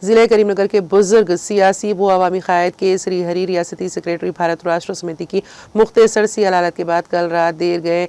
जिले करीमनगर के बुजुर्ग सियासी व अवामी क़ायद के श्रीहरी रियासती सेक्रेटरी भारत राष्ट्र समिति की मुख्तसर सी अदालत के बाद कल रात देर गए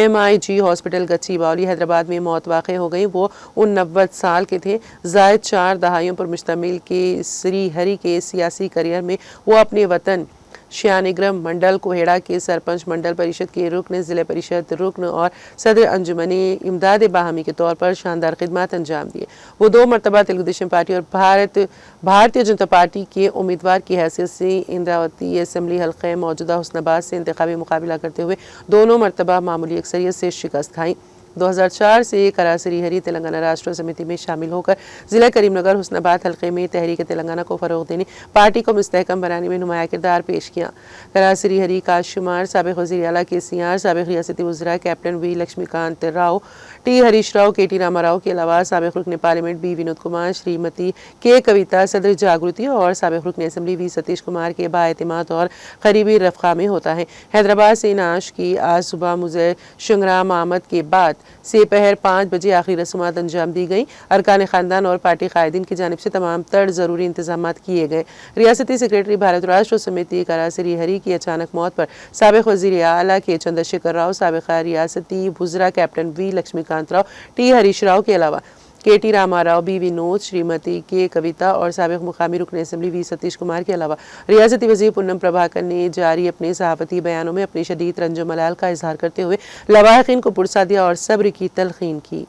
MIG हॉस्पिटल गच्ची बावली हैदराबाद में मौत वाक़ई हो गई। वो 89 साल के थे। जायद 4 दहाइयों पर मुश्तमिल के श्रीहरी के सियासी करियर में वो अपने वतन श्यानग्राम मंडल कोहेड़ा के सरपंच, मंडल परिषद के रुकन, जिले परिषद रुकन और सदर अंजुमने इमदाद बाहमी के तौर पर शानदार खिदमत अंजाम दिए। वो 2 मरतबा तेलुगु देशम पार्टी और भारतीय जनता पार्टी के उम्मीदवार की हैसियत से इंद्रावती असम्बली हल्के मौजूदा हुस्नाबाद से इंतखाबी मुकाबला करते हुए दोनों मरतबा मामूली अक्सरियत से शिकस्त खाई। 2004 से करा श्रीहरी तेलंगाना राष्ट्र समिति में शामिल होकर जिला करीमनगर हुस्नाबाद हल्के में तहरीक तेलंगाना को फ़रोग़ देने, पार्टी को मुस्तहकम बनाने में नुमाया किरदार पेश किया। करा श्रीहरी का शुमार साबिक़ वज़ीर आला KCR, साबिक़ रियासती वज़रा captain V Lakshmikant Rao, T Harish Rao, KT Ramarao के अलावा साबिक़ रुकन parliament B Vinod Kumar, Shrimati K Kavitha, सदर जागृति और साबिक़ रुकन असम्बली V सतीश कुमार के बाएतिमाद और करीबी रफ़्क़ा में होता है। हैदराबाद से नाश की आज सुबह मुझे शंगराम आमद के बाद से पहर 5 बजे आखिरी रस्मात अंजाम दी गई। अरकान ख़ानदान और पार्टी कायदीन की जानिब से तमाम तर ज़रूरी इंतजाम किए गए। रियासती सेक्रेटरी भारत राष्ट्र समिति करा श्रीहरी की अचानक मौत पर साबिक़ वज़ीर आला के चंद्रशेखर राव, साबिक़ रियासती वज़रा captain V Lakshmikant Rao, T Harish Rao के अलावा KT Rama Rao, B Vinod, Shrimati K कविता और साबिक़ मुकामी रुकन असम्बली V सतीश कुमार के अलावा रियासती वज़ीर पुन्नम प्रभाकर ने जारी अपने सहाफ़ती बयानों में अपनी शदीद रंजो मलाल का इजहार करते हुए लवाहिक़ीन को पुरसा दिया और सब्र की तलक़ीन की।